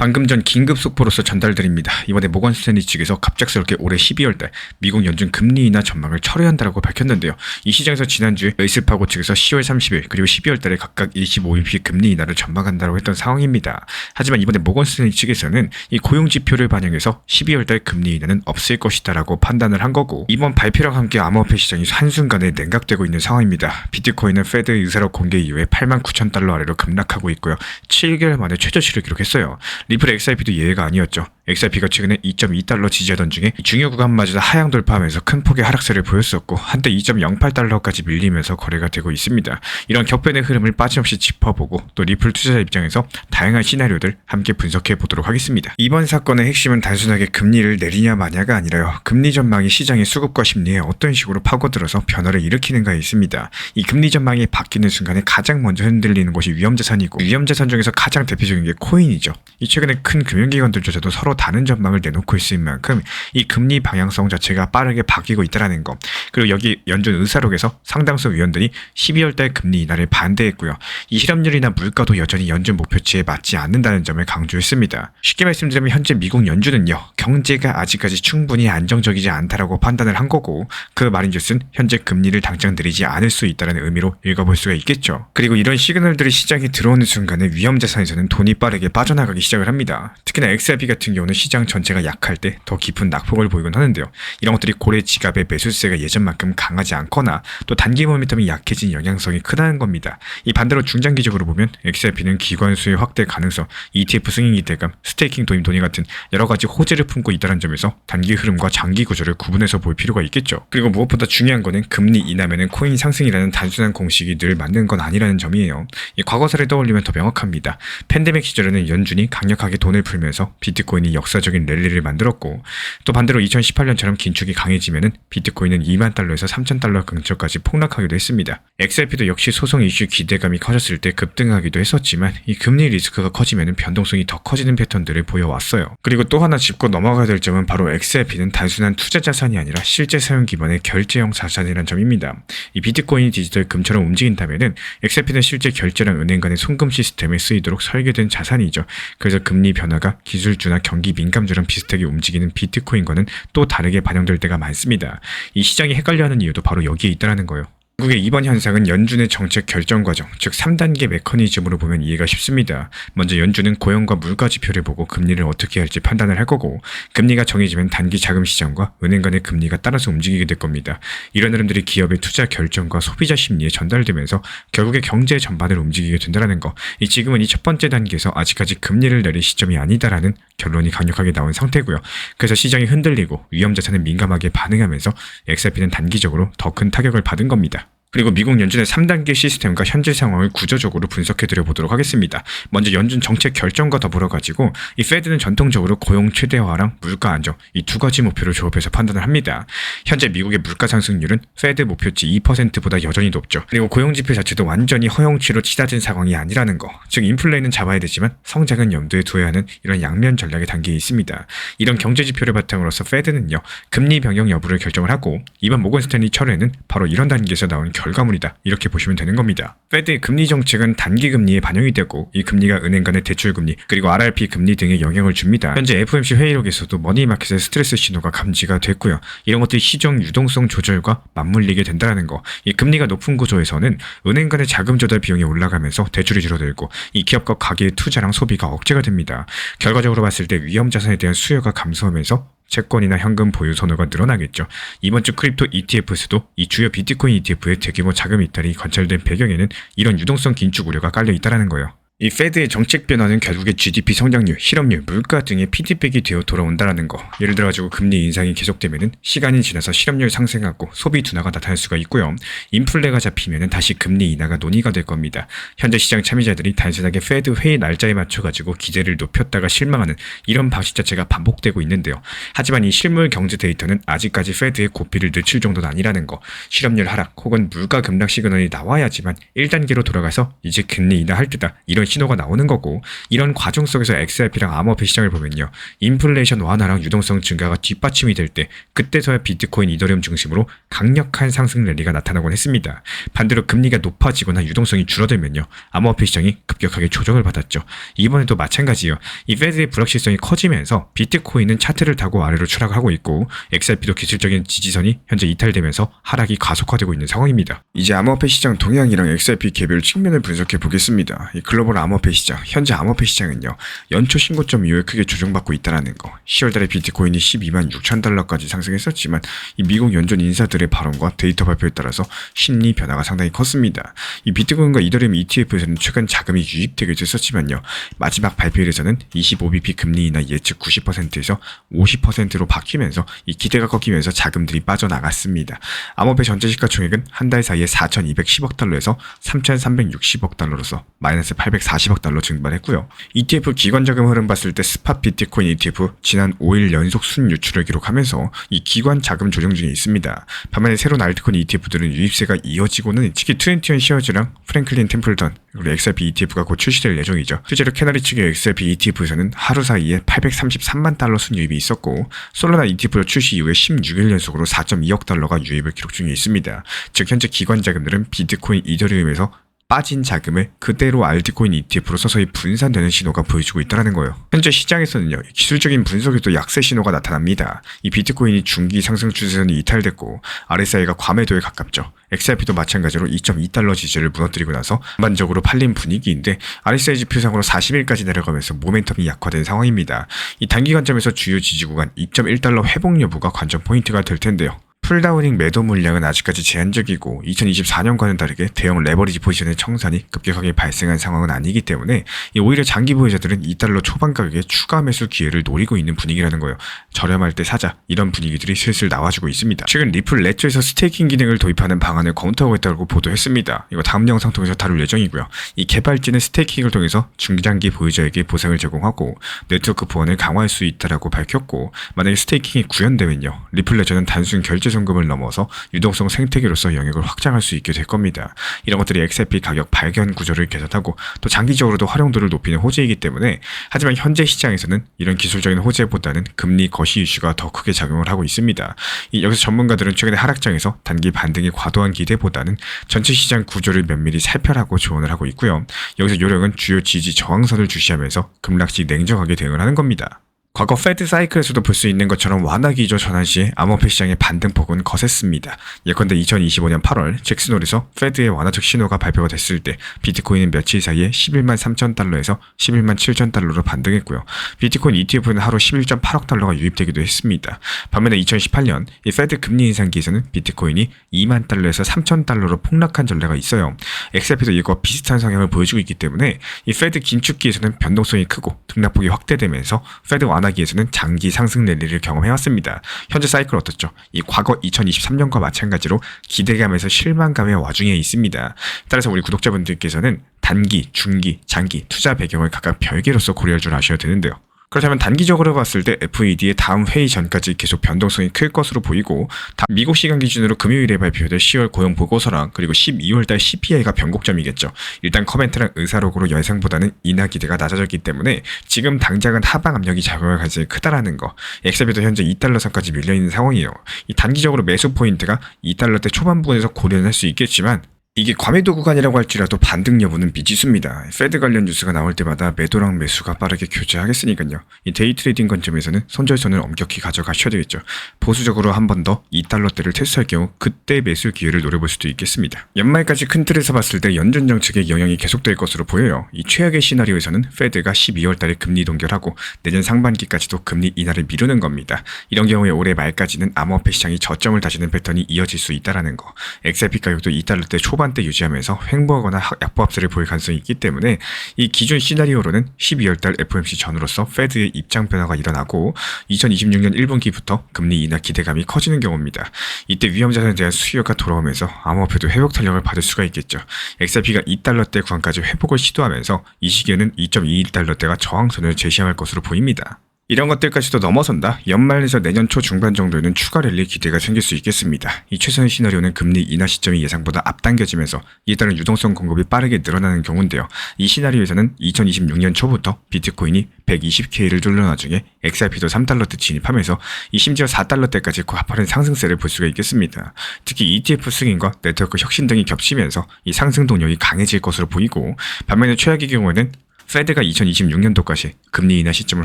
방금 전 긴급 속보로서 전달드립니다. 이번에 모건 스탠리 측에서 갑작스럽게 올해 12월달 미국 연준 금리 인하 전망을 철회한다고 밝혔는데요. 이 시장에서 지난주에 웨이스파고 측에서 10월 30일 그리고 12월달에 각각 25bp 금리 인하를 전망한다고 했던 상황입니다. 하지만 이번에 모건 스탠리 측에서는 이 고용 지표를 반영해서 12월달 금리 인하는 없을 것이다라고 판단을 한 거고, 이번 발표랑 함께 암호화폐 시장이 한순간에 냉각되고 있는 상황입니다. 비트코인은 페드 의사록 공개 이후에 89,000달러 아래로 급락하고 있고요. 7개월 만에 최저치를 기록했어요. 리플 XRP도 예외가 아니었죠. XRP가 최근에 2.2달러 지지하던 중에 중요 구간마저 하향 돌파하면서 큰 폭의 하락세를 보였었고, 한때 2.08달러까지 밀리면서 거래가 되고 있습니다. 이런 격변의 흐름을 빠짐없이 짚어보고 또 리플 투자자 입장에서 다양한 시나리오들 함께 분석해 보도록 하겠습니다. 이번 사건의 핵심은 단순하게 금리를 내리냐 마냐가 아니라요, 금리 전망이 시장의 수급과 심리에 어떤 식으로 파고들어서 변화를 일으키는가에 있습니다. 이 금리 전망이 바뀌는 순간에 가장 먼저 흔들리는 것이 위험자산이고, 위험자산 중에서 가장 대표적인 게 코인이죠. 이 최근에 큰 금융기관들조차도 서로 다른 전망을 내놓고 있을 만큼 이 금리 방향성 자체가 빠르게 바뀌고 있다는 거, 그리고 여기 연준 의사록에서 상당수 위원들이 12월달 금리 인하를 반대했고요. 이 실업률이나 물가도 여전히 연준 목표치에 맞지 않는다는 점을 강조했습니다. 쉽게 말씀드리면 현재 미국 연준은요, 경제가 아직까지 충분히 안정적이지 않다라고 판단을 한 거고, 그 말인즉슨 현재 금리를 당장 내리지 않을 수 있다는 의미로 읽어볼 수가 있겠죠. 그리고 이런 시그널들이 시장에 들어오는 순간에 위험자산에서는 돈이 빠르게 빠져나가기 시작을 합니다. 특히나 XRP 같은 경우는 시장 전체가 약할 때 더 깊은 낙폭을 보이곤 하는데요. 이런 것들이 고래 지갑의 매수세가 예전만큼 강하지 않거나 또 단기 모멘텀이 약해진 영향성이 크다는 겁니다. 이 반대로 중장기적으로 보면 XRP는 기관 수의 확대 가능성, ETF 승인 기대감, 스테이킹 도입 논의 같은 여러 가지 호재를 품고 있다는 점에서 단기 흐름과 장기 구조를 구분해서 볼 필요가 있겠죠. 그리고 무엇보다 중요한 거는 금리 인하면은 코인 상승이라는 단순한 공식이 늘 맞는 건 아니라는 점이에요. 이 과거사를 떠올리면 더 명확합니다. 팬데믹 시절에는 연준이 강력하게 돈을 풀면서 비트코인이 역사적인 랠리를 만들었고, 또 반대로 2018년처럼 긴축이 강해지면은 비트코인은 2만 달러에서 3,000달러 근처까지 폭락하기도 했습니다. XRP도 역시 소송 이슈 기대감이 커졌을 때 급등하기도 했었지만, 이 금리 리스크가 커지면은 변동성이 더 커지는 패턴들을 보여왔어요. 그리고 또 하나 짚고 넘어가야 될 점은 바로 XRP는 단순한 투자 자산이 아니라 실제 사용 기반의 결제형 자산이라는 점입니다. 이 비트코인이 디지털 금처럼 움직인다면은 XRP는 실제 결제랑 은행 간의 송금 시스템에 쓰이도록 설계된 자산이죠. 그래서 금리 변화가 기술주나 경기 민감주랑 비슷하게 움직이는 비트코인과는 또 다르게 반영될 때가 많습니다. 이 시장이 헷갈려하는 이유도 바로 여기에 있다는 거예요. 한국의 이번 현상은 연준의 정책 결정 과정, 즉 3단계 메커니즘으로 보면 이해가 쉽습니다. 먼저 연준은 고용과 물가 지표를 보고 금리를 어떻게 할지 판단을 할 거고, 금리가 정해지면 단기 자금 시장과 은행 간의 금리가 따라서 움직이게 될 겁니다. 이런 흐름들이 기업의 투자 결정과 소비자 심리에 전달되면서 결국에 경제 전반을 움직이게 된다는 거. 지금은 이 첫 번째 단계에서 아직까지 금리를 내릴 시점이 아니다라는 결론이 강력하게 나온 상태고요. 그래서 시장이 흔들리고 위험자산은 민감하게 반응하면서 XRP는 단기적으로 더 큰 타격을 받은 겁니다. 그리고 미국 연준의 3단계 시스템과 현재 상황을 구조적으로 분석해드려 보도록 하겠습니다. 먼저 연준 정책 결정과 더불어 가지고 이 페드는 전통적으로 고용 최대화랑 물가 안정, 이 두 가지 목표를 조합해서 판단을 합니다. 현재 미국의 물가 상승률은 페드 목표치 2%보다 여전히 높죠. 그리고 고용 지표 자체도 완전히 허용치로 치닫은 상황이 아니라는 거, 즉 인플레는 잡아야 되지만 성장은 염두에 두어야 하는 이런 양면 전략의 단계에 있습니다. 이런 경제 지표를 바탕으로서 페드는요, 금리 변경 여부를 결정을 하고, 이번 모건 스탠리 철회는 바로 이런 단계에서 나온 결과물이다, 이렇게 보시면 되는 겁니다. 페드의 금리 정책은 단기 금리에 반영이 되고, 이 금리가 은행 간의 대출 금리 그리고 RRP 금리 등에 영향을 줍니다. 현재 FOMC 회의록에서도 머니마켓의 스트레스 신호가 감지가 됐고요. 이런 것들이 시장 유동성 조절과 맞물리게 된다는 거. 이 금리가 높은 구조에서는 은행 간의 자금 조달 비용이 올라가면서 대출이 줄어들고, 이 기업과 가계의 투자랑 소비가 억제가 됩니다. 결과적으로 봤을 때 위험 자산에 대한 수요가 감소하면서 채권이나 현금 보유 선호가 늘어나겠죠. 이번 주 크립토 ETF에서도 이 주요 비트코인 ETF의 대규모 자금 이탈이 관찰된 배경에는 이런 유동성 긴축 우려가 깔려 있다는 거예요. 이 페드의 정책 변화는 결국에 GDP 성장률, 실업률, 물가 등의 피드백이 되어 돌아온다는 거. 예를 들어가지고 금리 인상이 계속되면은 시간이 지나서 실업률 상승하고 소비 둔화가 나타날 수가 있고요. 인플레가 잡히면은 다시 금리 인하가 논의가 될 겁니다. 현재 시장 참여자들이 단순하게 페드 회의 날짜에 맞춰가지고 기대를 높였다가 실망하는 이런 방식 자체가 반복되고 있는데요. 하지만 이 실물 경제 데이터는 아직까지 페드의 고삐를 늦출 정도는 아니라는 거. 실업률 하락 혹은 물가 급락 시그널이 나와야지만 1단계로 돌아가서 이제 금리 인하할 때다, 이런 신호가 나오는 거고, 이런 과정 속에서 XRP랑 암호화폐 시장을 보면요, 인플레이션 완화랑 유동성 증가가 뒷받침이 될 때 그때서야 비트코인, 이더리움 중심으로 강력한 상승 랠리가 나타나곤 했습니다. 반대로 금리가 높아지거나 유동성이 줄어들면요, 암호화폐 시장이 급격하게 조정을 받았죠. 이번에도 마찬가지예요. 이 페드의 불확실성이 커지면서 비트코인은 차트를 타고 아래로 추락하고 있고, XRP도 기술적인 지지선이 현재 이탈되면서 하락이 가속화되고 있는 상황입니다. 이제 암호화폐 시장 동향이랑 XRP 개별 측면을 분석해 보겠습니다. 이 글로벌 암호화폐 시장, 현재 암호화폐 시장은요, 연초 신고점 이후에 크게 조정받고 있다는 거. 10월달에 비트코인이 12만 6천 달러까지 상승했었지만, 이 미국 연준 인사들의 발언과 데이터 발표에 따라서 심리 변화가 상당히 컸습니다. 이 비트코인과 이더리움 ETF에서는 최근 자금이 유입되게 됐었지만요, 마지막 발표일에서는 25bp 금리 인하 예측 90%에서 50%로 바뀌면서 이 기대가 꺾이면서 자금들이 빠져나갔습니다. 암호화폐 전체 시가총액은 한 달 사이에 4,210억 달러에서 3,360억 달러로서 마이너스 840억 달러 증발했고요. ETF 기관 자금 흐름 봤을 때 스팟 비트코인 ETF 지난 5일 연속 순유출을 기록하면서 이 기관 자금 조정 중에 있습니다. 반면에 새로운 알트코인 ETF들은 유입세가 이어지고는, 특히 21 시어즈랑 프랭클린 템플턴 그리고 XRP ETF가 곧 출시될 예정이죠. 실제로 캐나리 측의 XRP ETF에서는 하루 사이에 833만 달러 순유입이 있었고, 솔라나 ETF로 출시 이후에 16일 연속으로 4.2억 달러가 유입을 기록 중에 있습니다. 즉 현재 기관 자금들은 비트코인, 이더리움에서 빠진 자금을 그대로 알트코인 ETF로 서서히 분산되는 신호가 보여주고 있다는 거예요. 현재 시장에서는요, 기술적인 분석에도 약세 신호가 나타납니다. 이 비트코인이 중기 상승 추세선이 이탈됐고 RSI가 과매도에 가깝죠. XRP도 마찬가지로 2.2달러 지지를 무너뜨리고 나서 전반적으로 팔린 분위기인데, RSI 지표상으로 40일까지 내려가면서 모멘텀이 약화된 상황입니다. 이 단기 관점에서 주요 지지 구간 2.1달러 회복 여부가 관전 포인트가 될 텐데요. 풀다우닝 매도 물량은 아직까지 제한적이고 2024년과는 다르게 대형 레버리지 포지션의 청산이 급격하게 발생한 상황은 아니기 때문에 오히려 장기 보유자들은 2달러 초반 가격에 추가 매수 기회를 노리고 있는 분위기라는 거예요. 저렴할 때 사자, 이런 분위기들이 슬슬 나와주고 있습니다. 최근 리플 레츠에서 스테이킹 기능을 도입하는 방안을 검토하고 있다고 보도했습니다. 이거 다음 영상 통해서 다룰 예정이고요. 이 개발진은 스테이킹을 통해서 중장기 보유자에게 보상을 제공하고 네트워크 보안을 강화할 수 있다고 밝혔고, 만약에 스테이킹이 구현되면요, 리플 레츠는 단순 결제 송금을 넘어서 유동성 생태계로서 영역을 확장할 수 있게 될 겁니다. 이런 것들이 XRP 가격 발견 구조를 개선하고 또 장기적으로도 활용도를 높이는 호재이기 때문에, 하지만 현재 시장에서는 이런 기술적인 호재보다는 금리 거시 이슈가 더 크게 작용을 하고 있습니다. 여기서 전문가들은 최근의 하락장에서 단기 반등의 과도한 기대보다는 전체 시장 구조를 면밀히 살펴라고 조언을 하고 있고요. 여기서 요령은 주요 지지 저항선을 주시하면서 급락시 냉정하게 대응을 하는 겁니다. 과거 페드 사이클에서도 볼 수 있는 것처럼 완화 기조 전환 시 암호화폐 시장의 반등폭은 거셌습니다. 예컨대 2025년 8월 잭슨홀에서 페드의 완화적 신호가 발표가 됐을 때 비트코인은 며칠 사이에 11만 3천 달러에서 11만 7천 달러로 반등했고요. 비트코인 ETF는 하루 11.8억 달러가 유입되기도 했습니다. 반면에 2018년 이 페드 금리 인상기에서는 비트코인이 2만 달러에서 3천 달러로 폭락한 전례가 있어요. XRP도 이거 비슷한 성향을 보여주고 있기 때문에 이 페드 긴축기에서는 변동성이 크고 등락폭이 확대되면서 페드 완화기에서는 장기 상승 랠리를 경험해왔습니다. 현재 사이클 어떻죠? 이 과거 2023년과 마찬가지로 기대감에서 실망감의 와중에 있습니다. 따라서 우리 구독자분들께서는 단기, 중기, 장기 투자 배경을 각각 별개로서 고려할 줄 아셔야 되는데요. 그렇다면 단기적으로 봤을 때 FED의 다음 회의 전까지 계속 변동성이 클 것으로 보이고, 미국 시간 기준으로 금요일에 발표될 10월 고용 보고서랑 그리고 12월달 CPI가 변곡점이겠죠. 일단 커멘트랑 의사록으로 예상보다는 인하 기대가 낮아졌기 때문에 지금 당장은 하방 압력이 작용할 가능성이 크다라는 거. XRP도 현재 2달러 선까지 밀려있는 상황이에요. 이 단기적으로 매수 포인트가 2달러대 초반부에서 고려는 할 수 있겠지만, 이게 과매도 구간이라고 할지라도 반등 여부는 미지수입니다. 페드 관련 뉴스가 나올 때마다 매도랑 매수가 빠르게 교체하겠으니까요. 이 데이 트레이딩 관점에서는 손절선을 엄격히 가져가셔야 되겠죠. 보수적으로 한 번 더 2달러대를 테스트할 경우 그때 매수 기회를 노려볼 수도 있겠습니다. 연말까지 큰 틀에서 봤을 때 연준 정책의 영향이 계속될 것으로 보여요. 이 최악의 시나리오에서는 페드가 12월 달에 금리 동결하고 내년 상반기까지도 금리 인하를 미루는 겁니다. 이런 경우에 올해 말까지는 암호화폐 시장이 저점을 다지는 패턴이 이어질 수 있다는 거. XRP 가격도 2달러대 초반대 유지하면서 횡보하거나 약보합세를 보일 가능성이 있기 때문에, 이 기존 시나리오로는 12월달 FOMC 전후로서 페드의 입장 변화가 일어나고 2026년 1분기부터 금리 인하 기대감이 커지는 경우입니다. 이때 위험 자산에 대한 수요가 돌아오면서 암호화폐도 회복 탄력을 받을 수가 있겠죠. XRP가 2달러대 구간까지 회복을 시도하면서 이 시기에는 2.21달러대가 저항선을 제시할 것으로 보입니다. 이런 것들까지도 넘어선다. 연말에서 내년 초 중반 정도에는 추가 랠리 기대가 생길 수 있겠습니다. 이 최선의 시나리오는 금리 인하 시점이 예상보다 앞당겨지면서 이에 따른 유동성 공급이 빠르게 늘어나는 경우인데요. 이 시나리오에서는 2026년 초부터 비트코인이 120K를 뚫는 와중에 XRP도 3달러대 진입하면서 심지어 4달러대까지 가파른 상승세를 볼 수가 있겠습니다. 특히 ETF 승인과 네트워크 혁신 등이 겹치면서 이 상승 동력이 강해질 것으로 보이고, 반면에 최악의 경우에는 페드가 2026년도까지 금리 인하 시점을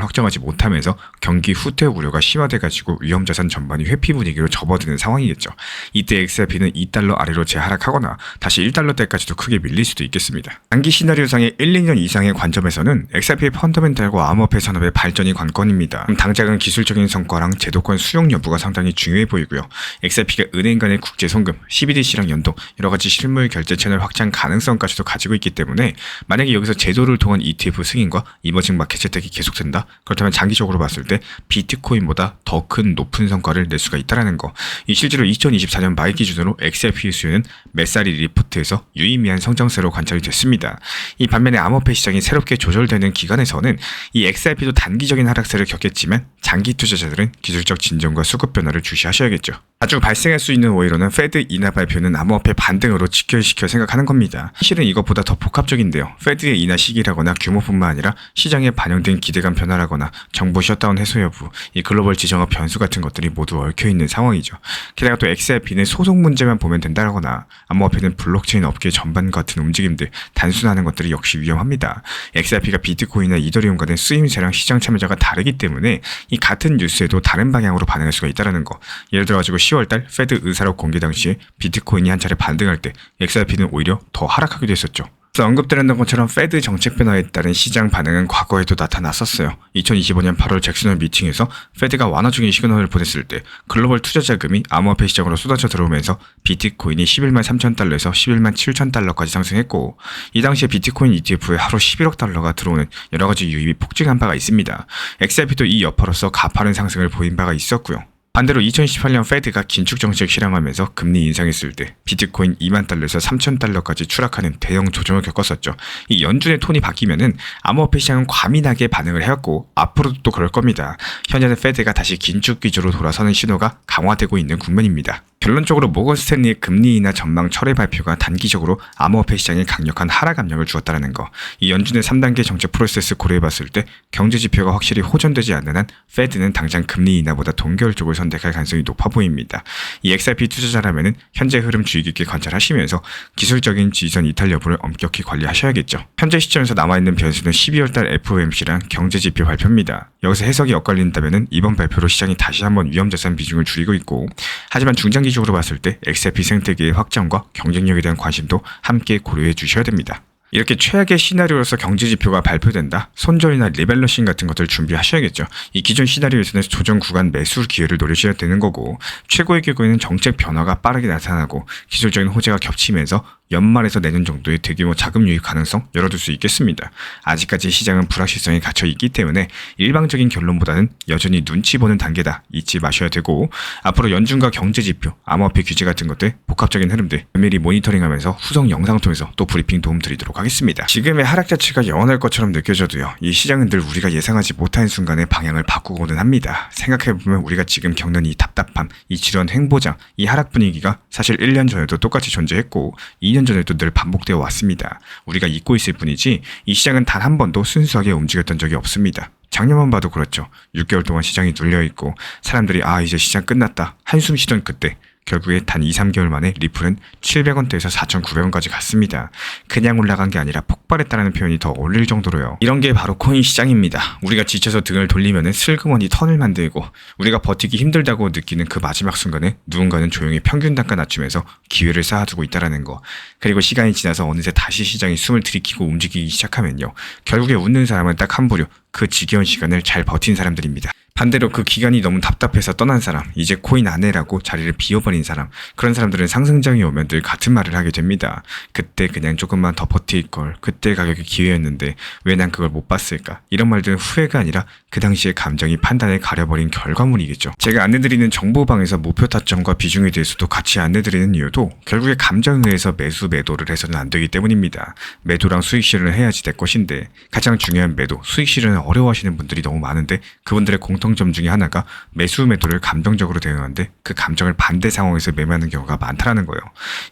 확정하지 못하면서 경기 후퇴 우려가 심화돼가지고 위험자산 전반이 회피 분위기로 접어드는 상황이겠죠. 이때 XRP는 2달러 아래로 재하락하거나 다시 1달러대까지도 크게 밀릴 수도 있겠습니다. 단기 시나리오상의 1, 2년 이상의 관점에서는 XRP의 펀더멘탈과 암호화폐 산업의 발전이 관건입니다. 당장은 기술적인 성과랑 제도권 수용 여부가 상당히 중요해 보이고요. XRP가 은행 간의 국제 송금, CBDC랑 연동, 여러가지 실물 결제 채널 확장 가능성까지도 가지고 있기 때문에 만약에 여기서 제도를 통한 ETF 승인과 이머징 마켓 채택이 계속된다? 그렇다면 장기적으로 봤을 때 비트코인보다 더 큰 높은 성과를 낼 수가 있다는 거. 실제로 2024년 말 기준으로 XRP 수요는 메사리 리포트에서 유의미한 성장세로 관찰이 됐습니다. 이 반면에 암호화폐 시장이 새롭게 조절되는 기간에서는 이 XRP도 단기적인 하락세를 겪겠지만 장기 투자자들은 기술적 진정과 수급 변화를 주시하셔야겠죠. 자주 발생할 수 있는 오해로는 페드 인하 발표는 암호화폐 반등으로 직결시켜 생각하는 겁니다. 실은 이것보다 더 복합적인데요. 페드의 인하 시기라거나 규모뿐만 아니라 시장에 반영된 기대감 변화라거나 정부 셧다운 해소 여부, 이 글로벌 지정학 변수 같은 것들이 모두 얽혀있는 상황이죠. 게다가 또 XRP는 소송 문제만 보면 된다거나 암호화폐는 블록체인 업계 전반 같은 움직임들 단순화하는 것들이 역시 위험합니다. XRP가 비트코인이나 이더리움과는 쓰임새랑 시장 참여자가 다르기 때문에 이 같은 뉴스에도 다른 방향으로 반응할 수가 있다는 거. 예를 들어가지고 10월달 페드 의사록 공개 당시에 비트코인이 한 차례 반등할 때 XRP는 오히려 더 하락하기도 했었죠. 언급드렸던 것처럼 페드 정책 변화에 따른 시장 반응은 과거에도 나타났었어요. 2025년 8월 잭슨홀 미팅에서 페드가 완화 중인 시그널을 보냈을 때 글로벌 투자 자금이 암호화폐 시장으로 쏟아져 들어오면서 비트코인이 11만 3천 달러에서 11만 7천 달러까지 상승했고, 이 당시에 비트코인 ETF에 하루 11억 달러가 들어오는 여러 가지 유입이 폭증한 바가 있습니다. XRP도 이 여파로서 가파른 상승을 보인 바가 있었고요. 반대로 2018년 페드가 긴축 정책 실행하면서 금리 인상했을 때 비트코인 2만 달러에서 3천 달러까지 추락하는 대형 조정을 겪었었죠. 이 연준의 톤이 바뀌면은 암호화폐 시장은 과민하게 반응을 해왔고 앞으로도 또 그럴 겁니다. 현재는 페드가 다시 긴축 기조로 돌아서는 신호가 강화되고 있는 국면입니다. 결론적으로 모건 스탠리의 금리 인하 전망 철회 발표가 단기적으로 암호화폐 시장에 강력한 하락 압력을 주었다는 거. 이 연준의 3단계 정책 프로세스 고려해봤을 때 경제 지표가 확실히 호전되지 않는 한 페드는 당장 금리 인하보다 동결 쪽을 선택할 가능성이 높아 보입니다. 이 XRP 투자자라면은 현재 흐름 주의 깊게 관찰하시면서 기술적인 지지선 이탈 여부를 엄격히 관리하셔야겠죠. 현재 시점에서 남아있는 변수는 12월달 FOMC랑 경제 지표 발표입니다. 여기서 해석이 엇갈린다면은 이번 발표로 시장이 다시 한번 위험자산 비중을 줄이고 있고, 하지만 중장기적으로 봤을 때 XRP 생태계의 확장과 경쟁력에 대한 관심도 함께 고려해 주셔야 됩니다. 이렇게 최악의 시나리오로서 경제 지표가 발표된다, 손절이나 리밸런싱 같은 것들 준비하셔야겠죠. 이 기존 시나리오에서는 조정 구간 매수 기회를 노리셔야 되는 거고, 최고의 경우에는 정책 변화가 빠르게 나타나고 기술적인 호재가 겹치면서 연말에서 내년 정도의 대규모 자금 유입 가능성 열어둘 수 있겠습니다. 아직까지 시장은 불확실성이 갇혀 있기 때문에 일방적인 결론보다는 여전히 눈치 보는 단계다 잊지 마셔야 되고, 앞으로 연준과 경제 지표, 암호화폐 규제 같은 것들 복합적인 흐름들 면밀히 모니터링하면서 후속 영상 통해서 또 브리핑 도움 드리도록 하겠습니다. 지금의 하락 자체가 영원할 것처럼 느껴져도요, 이 시장은 늘 우리가 예상하지 못한 순간에 방향을 바꾸고는 합니다. 생각해보면 우리가 지금 겪는 이 답답함, 이 지루한 행보장, 이 하락 분위기가 사실 1년 전에도 똑같이 존재했고 2년 전에도 늘 반복되어 왔습니다. 우리가 잊고 있을 뿐이지 이 시장은 단 한 번도 순수하게 움직였던 적이 없습니다. 작년만 봐도 그렇죠. 6개월 동안 시장이 눌려있고 사람들이 이제 시장 끝났다 한숨 쉬던 그때 결국에 단 2, 3개월 만에 리플은 700원대에서 4,900원까지 갔습니다. 그냥 올라간 게 아니라 폭발했다는 표현이 더 어울릴 정도로요. 이런 게 바로 코인 시장입니다. 우리가 지쳐서 등을 돌리면 슬그머니 턴을 만들고 우리가 버티기 힘들다고 느끼는 그 마지막 순간에 누군가는 조용히 평균 단가 낮추면서 기회를 쌓아두고 있다는 거. 그리고 시간이 지나서 어느새 다시 시장이 숨을 들이키고 움직이기 시작하면요, 결국에 웃는 사람은 딱 한 부류, 그 지겨운 시간을 잘 버틴 사람들입니다. 반대로 그 기간이 너무 답답해서 떠난 사람, 이제 코인 안 해라고 자리를 비워버린 사람, 그런 사람들은 상승장이 오면 늘 같은 말을 하게 됩니다. 그때 그냥 조금만 더 버틸걸, 그때 가격이 기회였는데 왜 난 그걸 못 봤을까, 이런 말들은 후회가 아니라 그 당시의 감정이 판단을 가려버린 결과물이겠죠. 제가 안내드리는 정보방에서 목표 타점과 비중에 대해서도 같이 안내드리는 이유도 결국에 감정에 의해서 매수 매도를 해서는 안 되기 때문입니다. 매도랑 수익 실현을 해야지 될 것인데 가장 중요한 매도, 수익 실현을 어려워하시는 분들이 너무 많은데 그분들의 공통점 중에 하나가 매수 매도를 감정적으로 대응하는데 그 감정을 반대 상황에서 매매하는 경우가 많다라는 거예요.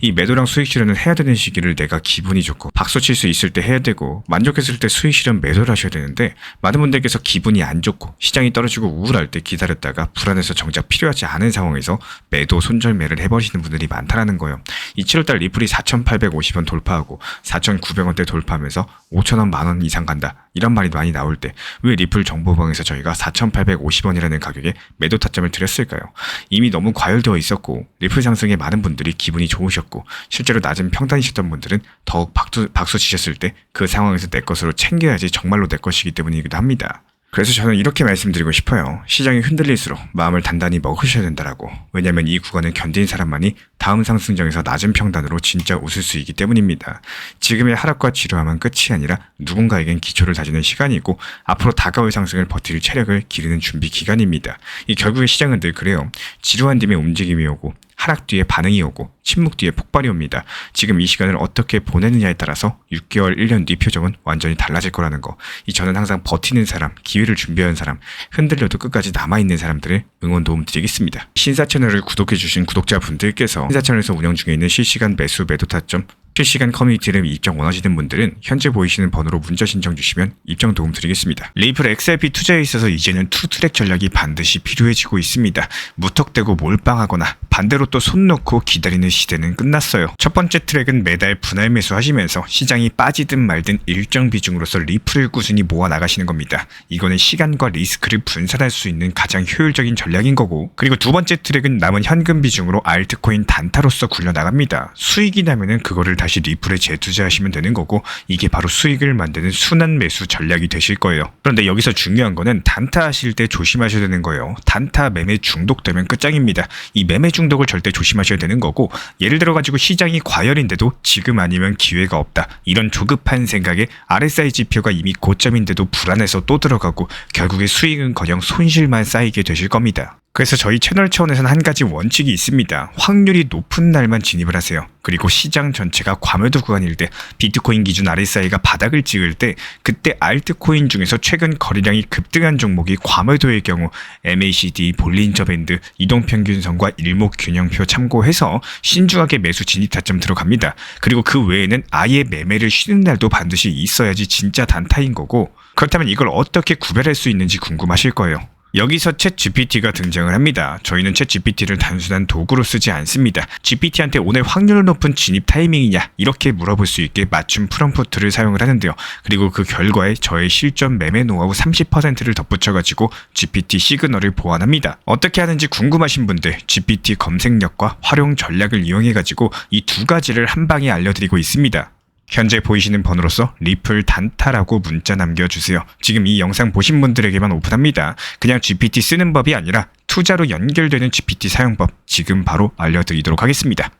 이 매도랑 수익 실현을 해야 되는 시기를 내가 기분이 좋고 박수 칠 수 있을 때 해야 되고 만족했을 때 수익 실현 매도를 하셔야 되는데 많은 분들께서 기분이 안 좋고 시장이 떨어지고 우울할 때 기다렸다가 불안해서 정작 필요하지 않은 상황에서 매도 손절매를 해버리시는 분들이 많다라는 거예요. 이 7월달 리플이 4,850원 돌파하고 4,900원대 돌파하면서 5,000원, 만원 이상 간다, 이런 말이 많이 나올 때 왜 리플 정보방에서 저희가 4,850원이라는 가격에 매도 타점을 드렸을까요? 이미 너무 과열되어 있었고 리플 상승에 많은 분들이 기분이 좋으셨고 실제로 낮은 평단이셨던 분들은 더욱 박수 치셨을 때 그 상황에서 내 것으로 챙겨야지 정말로 내 것이기 때문이기도 합니다. 그래서 저는 이렇게 말씀드리고 싶어요. 시장이 흔들릴수록 마음을 단단히 먹으셔야 된다라고. 왜냐면 이 구간을 견딘 사람만이 다음 상승장에서 낮은 평단으로 진짜 웃을 수 있기 때문입니다. 지금의 하락과 지루함은 끝이 아니라 누군가에겐 기초를 다지는 시간이고 앞으로 다가올 상승을 버틸 체력을 기르는 준비 기간입니다. 이 결국에 시장은 늘 그래요. 지루한 뒤에 움직임이 오고 하락 뒤에 반응이 오고 침묵 뒤에 폭발이 옵니다. 지금 이 시간을 어떻게 보내느냐에 따라서 6개월, 1년 뒤 표정은 완전히 달라질 거라는 거. 저는 항상 버티는 사람, 기회를 준비한 사람, 흔들려도 끝까지 남아있는 사람들을 응원 도움 드리겠습니다. 신사 채널을 구독해주신 구독자분들께서 신사 채널에서 운영 중에 있는 실시간 매수 매도 타점, 실시간 커뮤니티를 입장 원하시는 분들은 현재 보이시는 번호로 문자 신청 주시면 입장 도움 드리겠습니다. 리플 XRP 투자에 있어서 이제는 투트랙 전략이 반드시 필요해지고 있습니다. 무턱대고 몰빵하거나 반대로 또 손 놓고 기다리는 시대는 끝났어요. 첫 번째 트랙은 매달 분할 매수하시면서 시장이 빠지든 말든 일정 비중으로서 리플을 꾸준히 모아 나가시는 겁니다. 이거는 시간과 리스크를 분산할 수 있는 가장 효율적인 전략인 거고, 그리고 두 번째 트랙은 남은 현금 비중으로 알트코인 단타로서 굴려나갑니다. 수익이 나면은 그거를 다시 리플에 재투자하시면 되는 거고, 이게 바로 수익을 만드는 순환 매수 전략이 되실 거예요. 그런데 여기서 중요한 거는 단타 하실 때 조심하셔야 되는 거예요. 단타 매매 중독되면 끝장입니다. 이 매매 중독을 절대 조심하셔야 되는 거고, 예를 들어 가지고 시장이 과열인데도 지금 아니면 기회가 없다, 이런 조급한 생각에 RSI 지표가 이미 고점인데도 불안해서 또 들어가고 결국에 수익은커녕 손실만 쌓이게 되실 겁니다. 그래서 저희 채널 차원에서는 한 가지 원칙이 있습니다. 확률이 높은 날만 진입을 하세요. 그리고 시장 전체가 과매도 구간일 때, 비트코인 기준 RSI가 바닥을 찍을 때, 그때 알트코인 중에서 최근 거래량이 급등한 종목이 과매도의 경우 MACD, 볼린저 밴드, 이동평균선과 일목균형표 참고해서 신중하게 매수 진입 타점 들어갑니다. 그리고 그 외에는 아예 매매를 쉬는 날도 반드시 있어야지 진짜 단타인 거고, 그렇다면 이걸 어떻게 구별할 수 있는지 궁금하실 거예요. 여기서 챗 GPT가 등장을 합니다. 저희는 챗 GPT를 단순한 도구로 쓰지 않습니다. GPT한테 오늘 확률 높은 진입 타이밍이냐, 이렇게 물어볼 수 있게 맞춤 프롬프트를 사용을 하는데요. 그리고 그 결과에 저의 실전 매매 노하우 30%를 덧붙여가지고 GPT 시그널을 보완합니다. 어떻게 하는지 궁금하신 분들 GPT 검색력과 활용 전략을 이용해가지고 이 두 가지를 한 방에 알려드리고 있습니다. 현재 보이시는 번호로서 리플 단타라고 문자 남겨주세요. 지금 이 영상 보신 분들에게만 오픈합니다. 그냥 GPT 쓰는 법이 아니라 투자로 연결되는 GPT 사용법 지금 바로 알려드리도록 하겠습니다.